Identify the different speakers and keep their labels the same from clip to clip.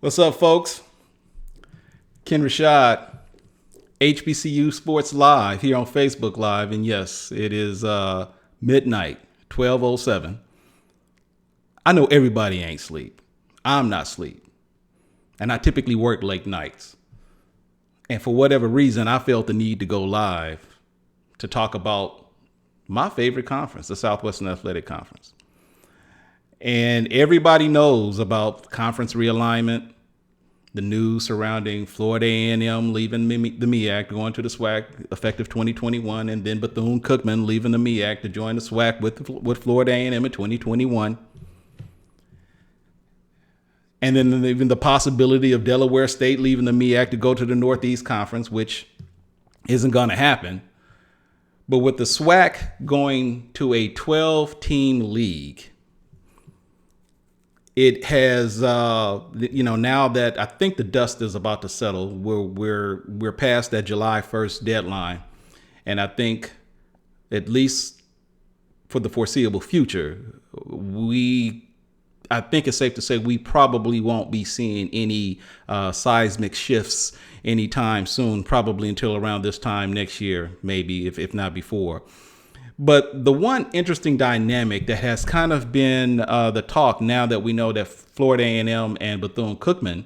Speaker 1: What's up, folks? Ken Rashad, HBCU Sports Live here on Facebook Live. And yes, it is midnight, 12:07. I know everybody ain't sleep. I'm not sleep. And I typically work late nights. And for whatever reason, I felt the need to go live to talk about my favorite conference, the Southwestern Athletic Conference. And everybody knows about conference realignment, the news surrounding Florida A&M leaving the MEAC, going to the SWAC effective 2021, and then Bethune-Cookman leaving the MEAC to join the SWAC with Florida A&M in 2021. And then even the possibility of Delaware State leaving the MEAC to go to the Northeast Conference, which isn't going to happen. But with the SWAC going to a 12-team league, it has, now that I think the dust is about to settle, we're past that July 1st deadline, and I think, at least for the foreseeable future, I think it's safe to say we probably won't be seeing any seismic shifts anytime soon, probably until around this time next year, maybe, if not before. But the one interesting dynamic that has kind of been the talk now that we know that Florida A&M and Bethune-Cookman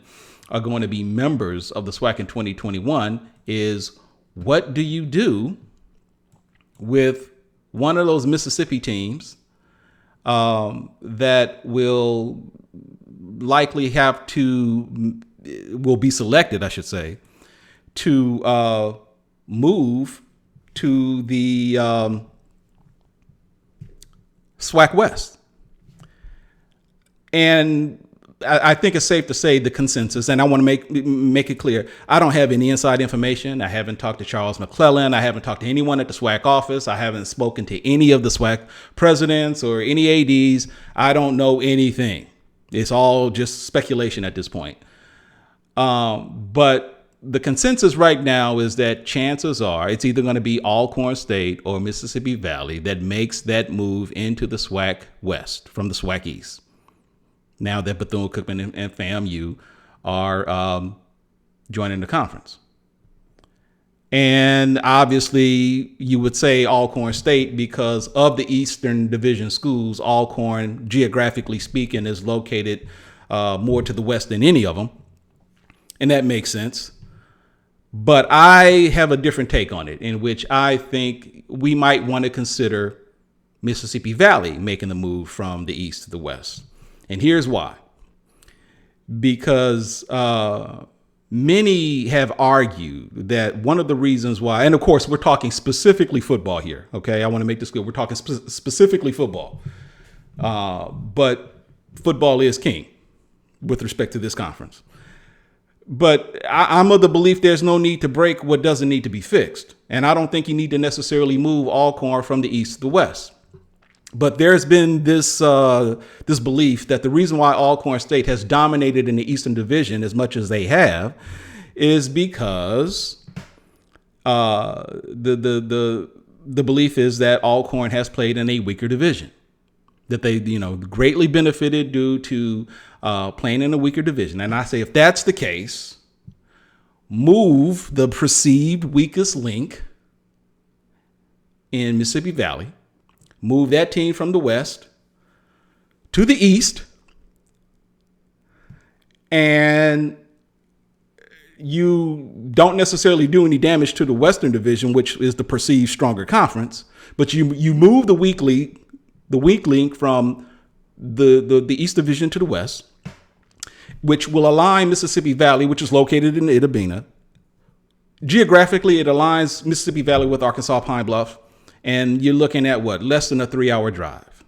Speaker 1: are going to be members of the SWAC in 2021 is, what do you do with one of those Mississippi teams that will likely will be selected, I should say, to move to the SWAC West. And I think it's safe to say the consensus, and I want to make it clear, I don't have any inside information. I haven't talked to Charles McClellan. I haven't talked to anyone at the SWAC office. I haven't spoken to any of the SWAC presidents or any ADs. I don't know anything. It's all just speculation at this point. But the consensus right now is that chances are it's either going to be Alcorn State or Mississippi Valley that makes that move into the SWAC West from the SWAC East. Now that Bethune-Cookman and FAMU are joining the conference. And obviously you would say Alcorn State because of the Eastern Division schools. Alcorn, geographically speaking, is located more to the west than any of them. And that makes sense. But I have a different take on it, in which I think we might want to consider Mississippi Valley making the move from the east to the west. And here's why. Because many have argued that one of the reasons why, and of course, we're talking specifically football here. OK, I want to make this clear. We're talking specifically football. But football is king with respect to this conference. But I'm of the belief there's no need to break what doesn't need to be fixed. And I don't think you need to necessarily move Alcorn from the east to the west. But there's been this belief that the reason why Alcorn State has dominated in the Eastern Division as much as they have is because the belief is that Alcorn has played in a weaker division, that they greatly benefited due to playing in a weaker division. And I say, if that's the case, move the perceived weakest link in Mississippi Valley, move that team from the west to the east, and you don't necessarily do any damage to the Western Division, which is the perceived stronger conference, but you move the weak link from the East Division to the west, which will align Mississippi Valley, which is located in Itta Bena. Geographically, it aligns Mississippi Valley with Arkansas Pine Bluff, and you're looking at less than a 3-hour drive.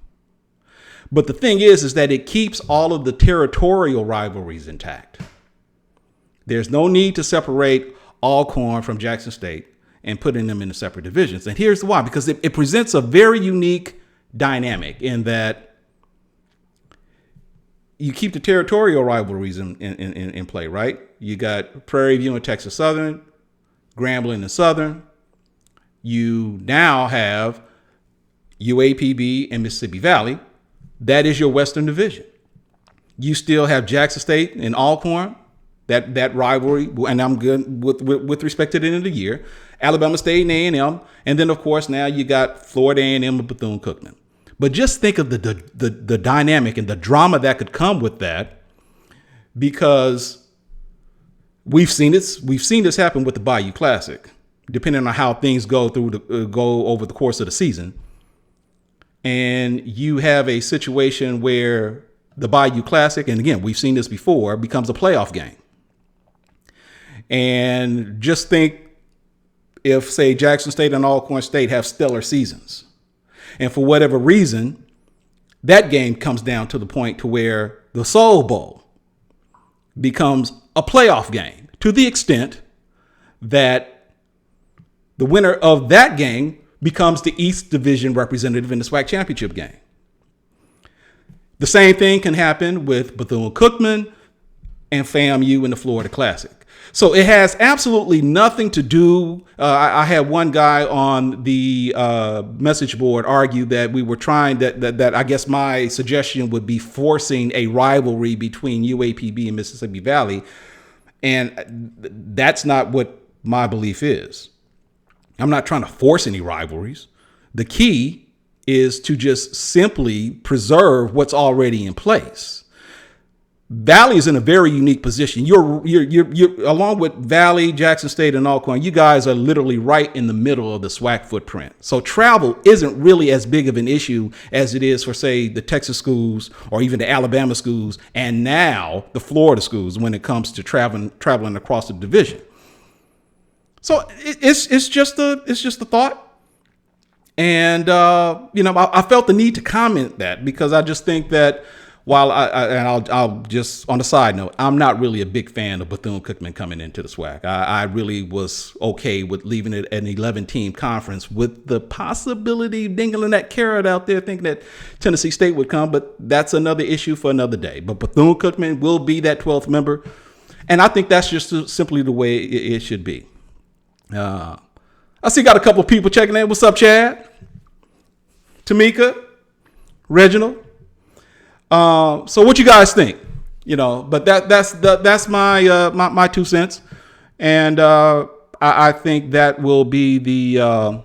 Speaker 1: But the thing is that it keeps all of the territorial rivalries intact. There's no need to separate Alcorn from Jackson State and putting them into separate divisions. And here's why, because it presents a very unique dynamic in that you keep the territorial rivalries in play, right? You got Prairie View and Texas Southern, Grambling and Southern. You now have UAPB and Mississippi Valley. That is your Western Division. You still have Jackson State and Alcorn, that rivalry, and I'm good with respect to the end of the year. Alabama State and A&M, and then of course now you got Florida A&M and Bethune-Cookman. But just think of the dynamic and the drama that could come with that, because we've seen this happen with the Bayou Classic, depending on how things go over the course of the season. And you have a situation where the Bayou Classic, and again, we've seen this before, becomes a playoff game. And just think if, say, Jackson State and Alcorn State have stellar seasons, and for whatever reason, that game comes down to the point to where the Soul Bowl becomes a playoff game, to the extent that the winner of that game becomes the East Division representative in the SWAC championship game. The same thing can happen with Bethune-Cookman and FAMU in the Florida Classic. So it has absolutely nothing to do. I had one guy on the message board argue that we were trying that I guess my suggestion would be forcing a rivalry between UAPB and Mississippi Valley. And that's not what my belief is. I'm not trying to force any rivalries. The key is to just simply preserve what's already in place. Valley is in a very unique position. You're along with Valley, Jackson State, and Alcorn. You guys are literally right in the middle of the SWAC footprint. So travel isn't really as big of an issue as it is for, say, the Texas schools or even the Alabama schools, and now the Florida schools when it comes to traveling across the division. So it's just a thought, and I felt the need to comment that because I just think that. While I'll just on the side note, I'm not really a big fan of Bethune-Cookman coming into the SWAC. I really was okay with leaving it an 11-team conference with the possibility of dingling that carrot out there, thinking that Tennessee State would come, but that's another issue for another day. But Bethune-Cookman will be that 12th member, and I think that's just simply the way it should be. I see got a couple of people checking in. What's up, Chad? Tamika? Reginald? So what you guys think? But that's my 2 cents, and I think that will be the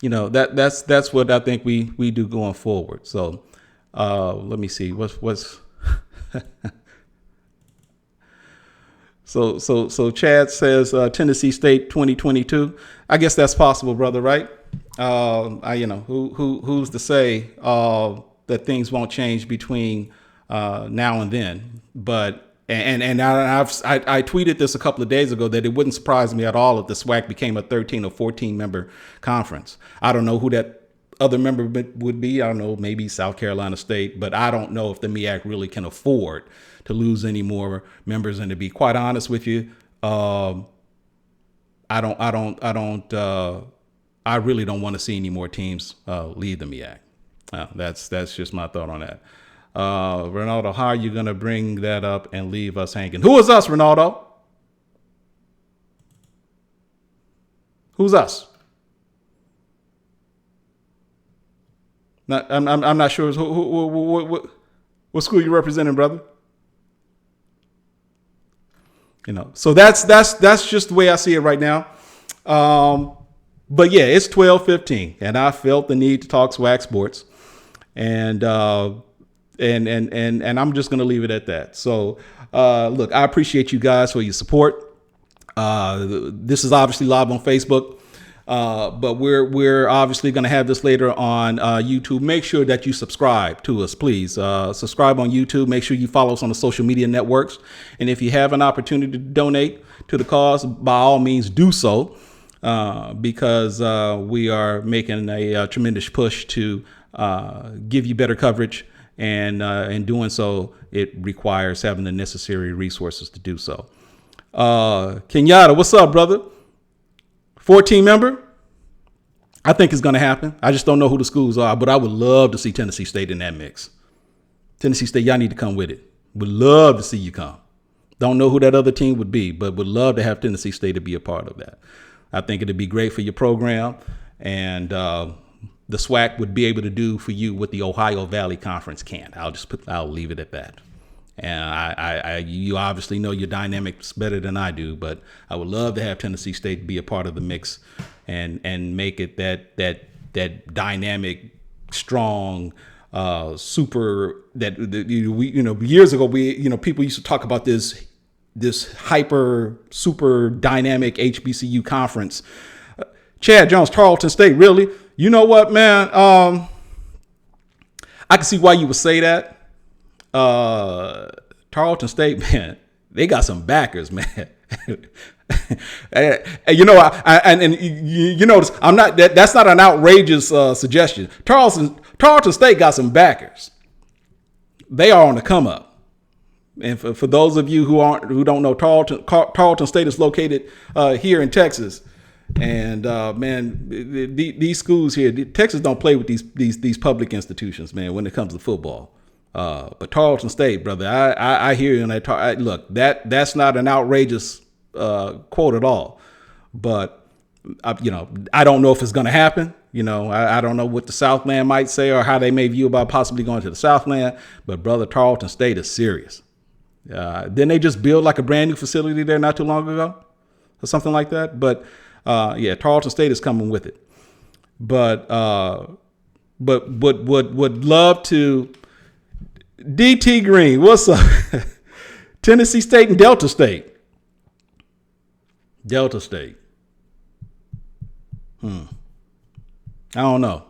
Speaker 1: that's what I think we do going forward. So let me see what's so Chad says Tennessee State 2022. I guess that's possible, brother, right? Who's to say that things won't change between now and then. But I tweeted this a couple of days ago that it wouldn't surprise me at all if the SWAC became a 13 or 14 member conference. I don't know who that other member would be. I don't know, maybe South Carolina State, but I don't know if the MEAC really can afford to lose any more members. And to be quite honest with you, I really don't want to see any more teams leave the MEAC. That's just my thought on that. Ronaldo, how are you going to bring that up and leave us hanging? Who is us, Ronaldo? Who's us? I'm not sure. What school you representing, brother? So that's just the way I see it right now. But yeah, it's 12:15, and I felt the need to talk SWAC sports. And I'm just going to leave it at that. So, look, I appreciate you guys for your support. This is obviously live on Facebook, but we're obviously going to have this later on YouTube. Make sure that you subscribe to us, please. Subscribe on YouTube. Make sure you follow us on the social media networks. And if you have an opportunity to donate to the cause, by all means, do so, because we are making a tremendous push to give you better coverage, and in doing so, it requires having the necessary resources to do so. Kenyatta, what's up, brother? 14 member? I think it's going to happen. I just don't know who the schools are, but I would love to see Tennessee State in that mix. Tennessee State, y'all need to come with it. Would love to see you come. Don't know who that other team would be, but would love to have Tennessee State to be a part of that. I think it'd be great for your program, and the SWAC would be able to do for you what the Ohio Valley Conference can't. I'll leave it at that. And you obviously know your dynamics better than I do, but I would love to have Tennessee State be a part of the mix and make it that dynamic, strong, super years ago people used to talk about this hyper super dynamic HBCU conference. Chad Jones, Tarleton State, really? You know what, man? I can see why you would say that. Tarleton State, man, they got some backers, man. And you notice I'm not that's not an outrageous suggestion. Tarleton State got some backers. They are on the come up. And for those of you who don't know, Tarleton State is located here in Texas. And man, these schools here, Texas don't play with these public institutions, man, when it comes to football. But Tarleton State, brother, I hear you. And look, that's not an outrageous quote at all. But I don't know if it's going to happen. I don't know what the Southland might say or how they may view about possibly going to the Southland. But brother, Tarleton State is serious. Didn't they just build like a brand new facility there not too long ago or something like that? But yeah, Tarleton State is coming with it. But would love to. DT Green, what's up? Tennessee State and Delta State. Delta State. I don't know.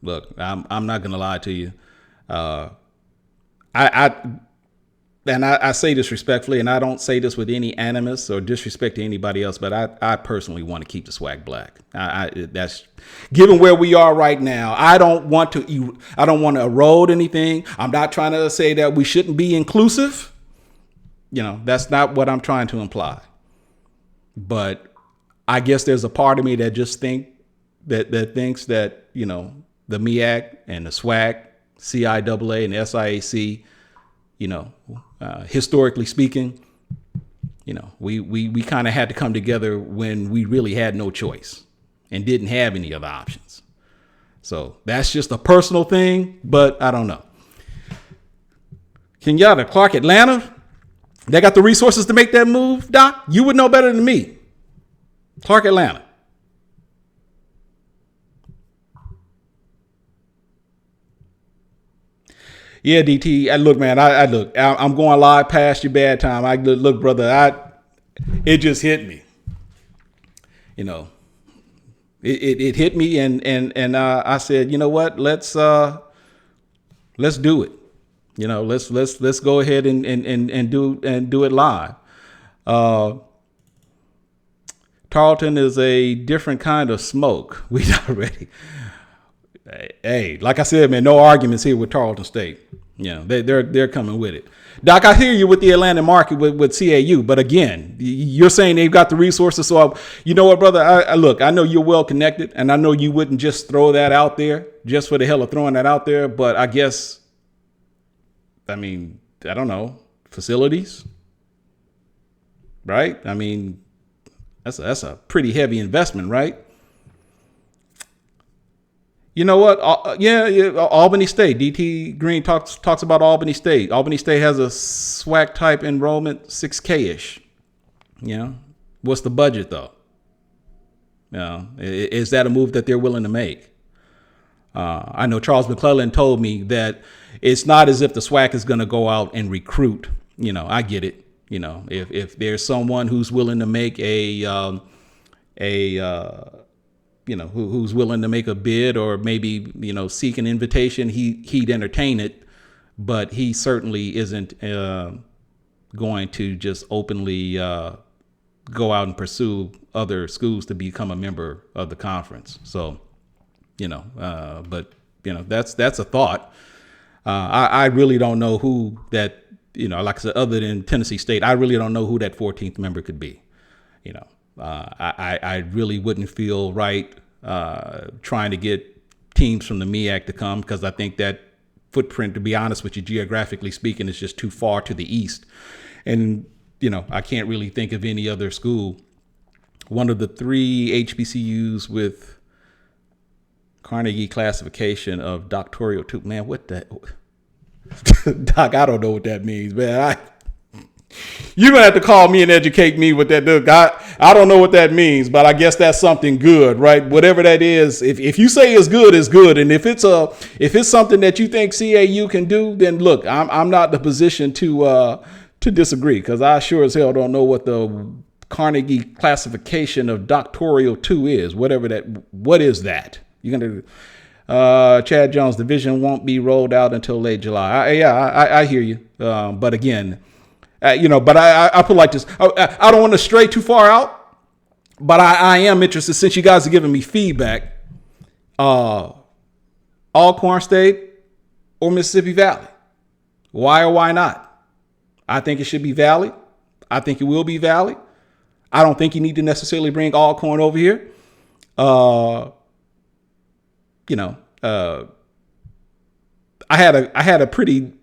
Speaker 1: Look, I'm not gonna lie to you. I say this respectfully, and I don't say this with any animus or disrespect to anybody else, but I personally want to keep the SWAC black. That's given where we are right now. I don't want to erode anything. I'm not trying to say that we shouldn't be inclusive. That's not what I'm trying to imply. But I guess there's a part of me that just thinks that the MEAC and the SWAC, CIAA and SIAC, historically speaking, we kind of had to come together when we really had no choice and didn't have any other options. So that's just a personal thing, but I don't know. Kenyatta, Clark, Atlanta, they got the resources to make that move, Doc? You would know better than me. Clark, Atlanta. Yeah, DT. Look, man. I'm going live past your bad time. Look, brother. It just hit me. It hit me, and I said, you know what? Let's do it. Let's go ahead and do it live. Tarleton is a different kind of smoke. We already. Hey, like I said, man, no arguments here with Tarleton State. They're coming with it. Doc, I hear you with the Atlanta market with CAU, but again, you're saying they've got the resources. So you know what, brother? I know you're well connected, and I know you wouldn't just throw that out there just for the hell of throwing that out there. But I guess, I don't know, facilities, right? That's a pretty heavy investment, right? You know what? Albany State. DT Green talks about Albany State. Albany State has a SWAC type enrollment, 6K-ish. What's the budget though? Is that a move that they're willing to make? I know Charles McClellan told me that it's not as if the SWAC is going to go out and recruit. I get it. If there's someone who's willing to make who's willing to make a bid or maybe, seek an invitation, he'd entertain it, but he certainly isn't going to just openly go out and pursue other schools to become a member of the conference. So, that's a thought. I really don't know who that, like I said, other than Tennessee State, I really don't know who that 14th member could be. I really wouldn't feel right trying to get teams from the MEAC to come, because I think that footprint, to be honest with you, geographically speaking, is just too far to the east. And, I can't really think of any other school. One of the three HBCUs with Carnegie classification of doctoral two. Man, what the Doc? I don't know what that means, man. You're gonna have to call me and educate me what that does. I don't know what that means, but I guess that's something good, right? Whatever that is, if you say it's good, it's good. And if it's something that you think CAU can do, then look, I'm not in the position to disagree, because I sure as hell don't know what the Carnegie classification of doctoral 2 is. What is that? You're gonna Chad Jones, division won't be rolled out until late July. I hear you. But again, but I put like this. I don't want to stray too far out, but I am interested, since you guys are giving me feedback. Alcorn State or Mississippi Valley? Why or why not? I think it should be Valley. I think it will be Valley. I don't think you need to necessarily bring Alcorn over here. I had a pretty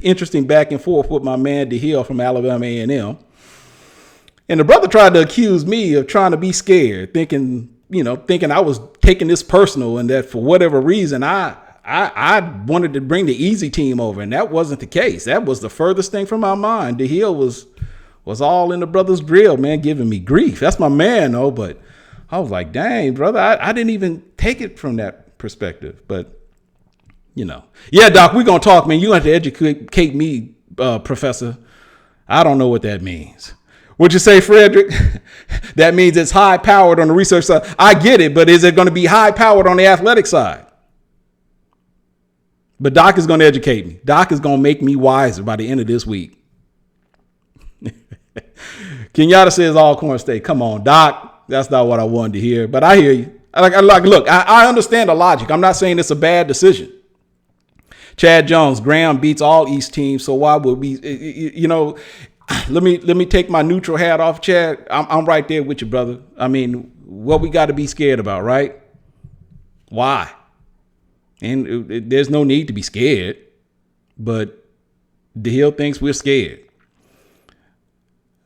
Speaker 1: interesting back and forth with my man DeHill from Alabama A&M, and the brother tried to accuse me of trying to be scared, thinking I was taking this personal, and that for whatever reason I wanted to bring the easy team over, and that wasn't the case. That was the furthest thing from my mind. DeHill was all in the brother's grill, man, giving me grief. That's my man, though, but I was like, dang, brother, I didn't even take it from that perspective, but. Yeah, Doc, we're going to talk, man. You have to educate me, Professor. I don't know what that means. What'd you say, Frederick? That means it's high powered on the research side. I get it, but is it going to be high powered on the athletic side? But Doc is going to educate me. Doc is going to make me wiser by the end of this week. Kenyatta says Alcorn State. Come on, Doc. That's not what I wanted to hear, but I hear you. Look, I understand the logic. I'm not saying it's a bad decision. Chad Jones, Graham beats all East teams, so why would we? Let me take my neutral hat off, Chad. I'm right there with you, brother. I mean, what we got to be scared about, right? Why? And there's no need to be scared, but DeHill thinks we're scared.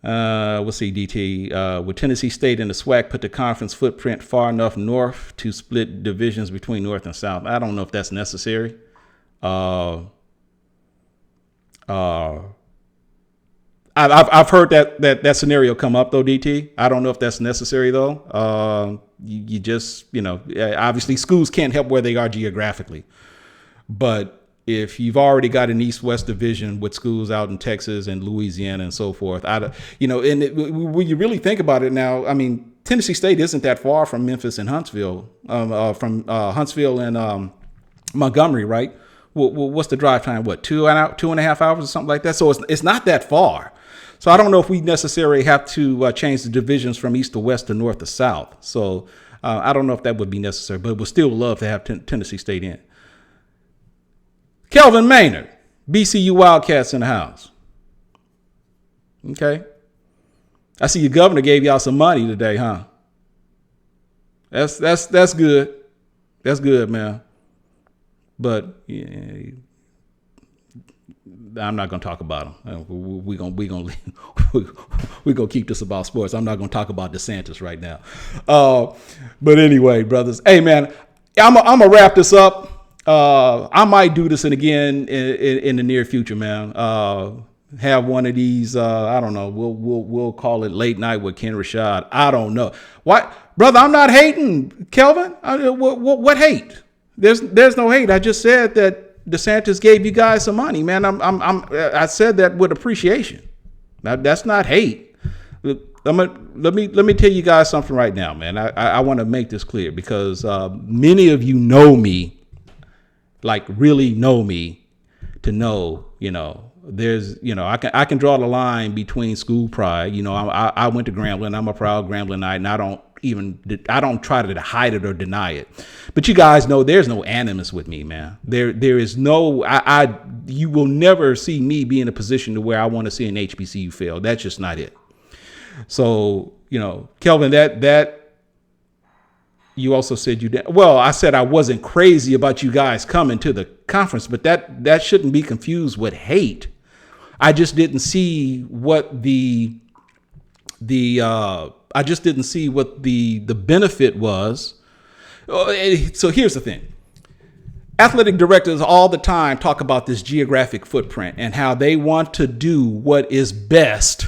Speaker 1: We'll see, DT. With Tennessee State and the SWAC put the conference footprint far enough north to split divisions between North and South? I don't know if that's necessary. I've heard that scenario come up, though, DT. I don't know if that's necessary, though. You just, obviously schools can't help where they are geographically. But if you've already got an East-West division with schools out in Texas and Louisiana and so forth, when you really think about it now, I mean, Tennessee State isn't that far from Memphis and Huntsville, from Huntsville and Montgomery, right? What's the drive time? 2.5 hours or something like that? So it's not that far. So I don't know if we necessarily have to change the divisions from east to west to north to south. So I don't know if that would be necessary, but we'd still love to have Tennessee State in. Kelvin Maynard, BCU Wildcats in the house. Okay. I see your governor gave y'all some money today, huh? That's good. That's good, man. But yeah, I'm not going to talk about them. We're gonna keep this about sports. I'm not going to talk about DeSantis right now. But anyway, brothers, hey man, I'm gonna wrap this up. I might do this again in the near future, man. Have one of these. I don't know. We'll call it late night with Ken Rashad. I don't know. What, brother? I'm not hating, Kelvin. What hate? There's no hate. I just said that DeSantis gave you guys some money, man. I said that with appreciation. Now, that's not hate. Let me tell you guys something right now, man. I want to make this clear because many of you know me, like really know me, to know, there's, I can draw the line between school pride. I went to Grambling. I'm a proud Gramblinite, and I don't try to hide it or deny it. But you guys know there's no animus with me, man. There is no, you will never see me be in a position to where I want to see an HBCU fail. That's just not it. So, Kelvin, that you also said I said I wasn't crazy about you guys coming to the conference, but that shouldn't be confused with hate. I just didn't see what the benefit was. So here's the thing. Athletic directors all the time talk about this geographic footprint and how they want to do what is best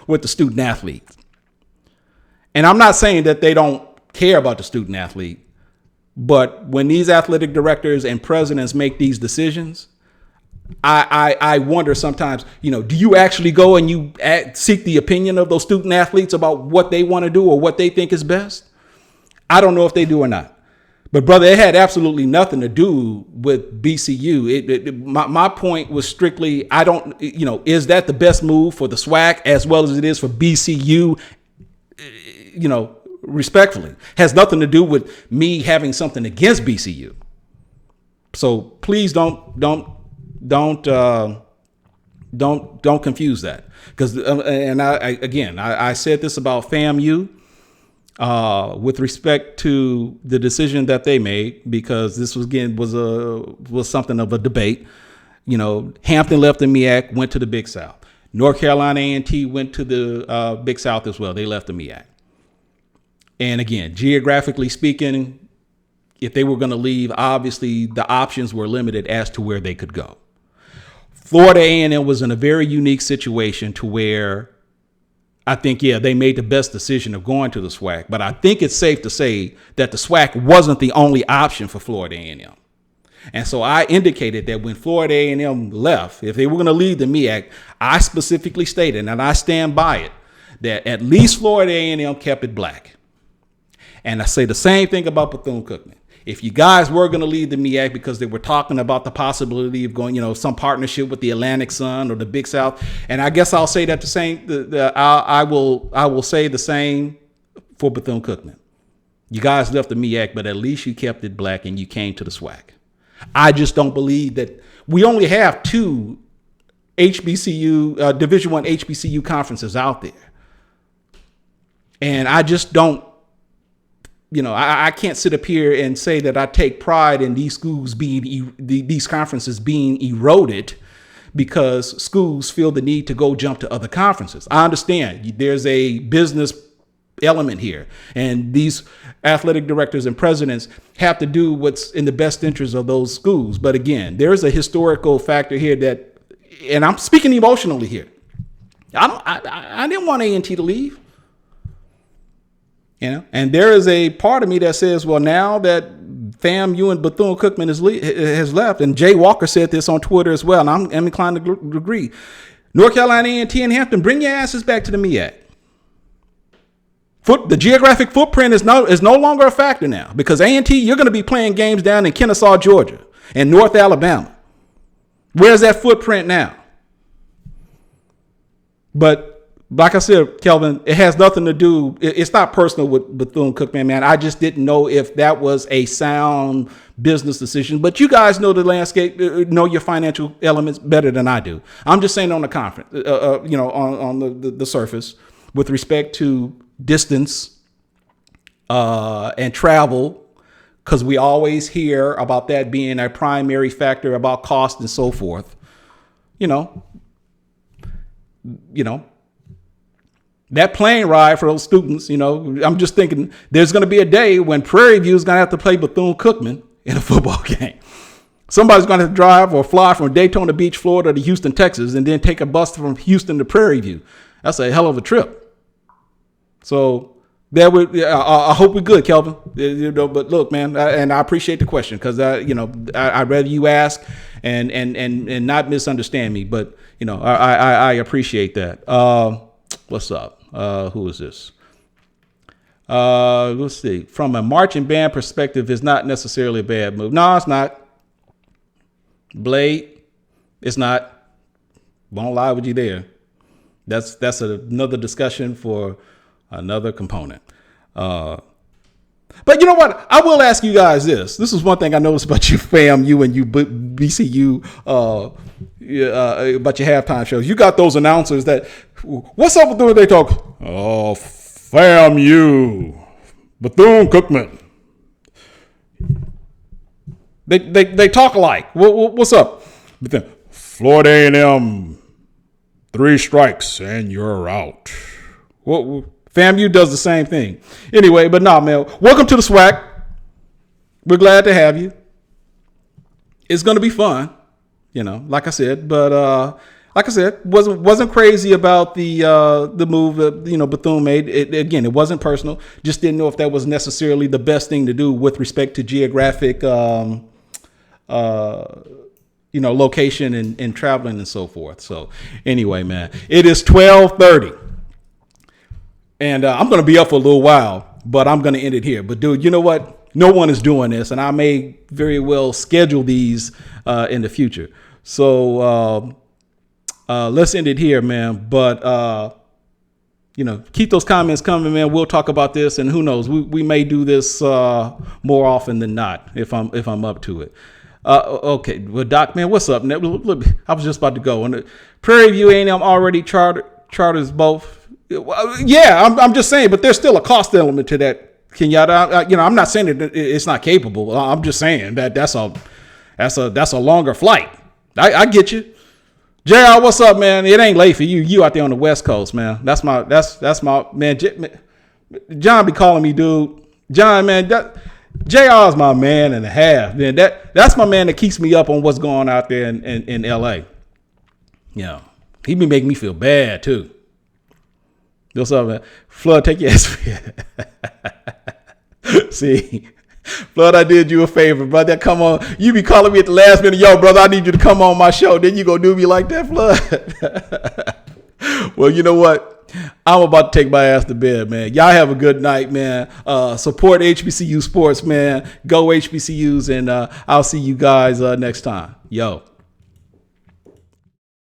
Speaker 1: with the student athlete. And I'm not saying that they don't care about the student athlete, but when these athletic directors and presidents make these decisions, I wonder sometimes, do you actually go and you seek the opinion of those student athletes about what they want to do or what they think is best? I don't know if they do or not. But brother, it had absolutely nothing to do with BCU. My point was strictly, is that the best move for the SWAC as well as it is for BCU? Respectfully, has nothing to do with me having something against BCU. So please don't confuse that, because I said this about FAMU. With respect to the decision that they made, because this was something of a debate. Hampton left the MEAC, went to the Big South. North Carolina A&T went to the Big South as well. They left the MEAC. And again, geographically speaking, if they were going to leave, obviously the options were limited as to where they could go. Florida A&M was in a very unique situation to where I think, they made the best decision of going to the SWAC, but I think it's safe to say that the SWAC wasn't the only option for Florida A&M. And so I indicated that when Florida A&M left, if they were going to leave the MEAC, I specifically stated, and I stand by it, that at least Florida A&M kept it black. And I say the same thing about Bethune-Cookman. If you guys were going to leave the MEAC because they were talking about the possibility of going, some partnership with the Atlantic Sun or the Big South, and I guess I'll say that the same. I will say the same for Bethune-Cookman. You guys left the MEAC, but at least you kept it black and you came to the SWAC. I just don't believe that we only have 2 HBCU Division I HBCU conferences out there, and I just don't. I can't sit up here and say that I take pride in these schools these conferences being eroded because schools feel the need to go jump to other conferences. I understand there's a business element here, and these athletic directors and presidents have to do what's in the best interest of those schools. But again, there's a historical factor here that, and I'm speaking emotionally here. I didn't want A&T to leave. And there is a part of me that says, well, now that FAMU and Bethune-Cookman has left, and Jay Walker said this on Twitter as well, and I'm inclined to agree. North Carolina A&T and Hampton, bring your asses back to the MEAC. The geographic footprint is no longer a factor now, because A&T, you're going to be playing games down in Kennesaw, Georgia, and North Alabama. Where's that footprint now? But like I said, Kelvin, it has nothing to do. It's not personal with Bethune-Cookman, man. I just didn't know if that was a sound business decision. But you guys know the landscape, know your financial elements better than I do. I'm just saying on the conference, on the surface, with respect to distance and travel, because we always hear about that being a primary factor about cost and so forth. That plane ride for those students, I'm just thinking there's going to be a day when Prairie View is going to have to play Bethune-Cookman in a football game. Somebody's going to drive or fly from Daytona Beach, Florida to Houston, Texas, and then take a bus from Houston to Prairie View. That's a hell of a trip. So I hope we're good, Kelvin. But look, man, and I appreciate the question, because I'd rather you ask and not misunderstand me. But I appreciate that. What's up? Who is this? Let's see. From a marching band perspective, it's not necessarily a bad move. No, it's not. Blade, it's not. Won't lie with you there. That's another discussion for another component. But you know what? I will ask you guys this. This is one thing I noticed about you, FAMU, and you BCU, about your halftime shows. You got those announcers that, what's up with the way they talk? Oh, FAMU, Bethune-Cookman. They talk alike. What's up? Florida A&M, 3 strikes and you're out. FAMU does the same thing. Anyway, but nah, man. Welcome to the SWAC. we're glad to have you. It's going to be fun, like I said, but like I said, wasn't crazy about the move that, Bethune made. It wasn't personal. Just didn't know if that was necessarily the best thing to do with respect to geographic, location and traveling and so forth. So anyway, man, it is 12:30 and I'm going to be up for a little while, but I'm going to end it here. But dude, you know what? No one is doing this, and I may very well schedule these in the future. So, let's end it here, man. But, keep those comments coming, man. We'll talk about this, and who knows, we may do this more often than not if I'm up to it. Okay, well, Doc, man, what's up? I was just about to go. On the Prairie View A&M already charters both. Yeah, I'm just saying, but there's still a cost element to that, Kenyatta. I'm not saying that it's not capable. I'm just saying that's a longer flight. I get you. JR, what's up, man? It ain't late for you. You out there on the West Coast, man. That's my man. John be calling me, dude. John, man, JR is my man and a half. Man, that's my man that keeps me up on what's going on out there in LA. He be making me feel bad too. What's up, man? Flood, take your ass. See. Flood, I did you a favor, brother. Come on. You be calling me at the last minute. Yo, brother, I need you to come on my show. Then you gonna do me like that, Flood? Well, you know what? I'm about to take my ass to bed, man. Y'all have a good night, man. Support HBCU sports, man. Go HBCUs, and I'll see you guys next time. Yo.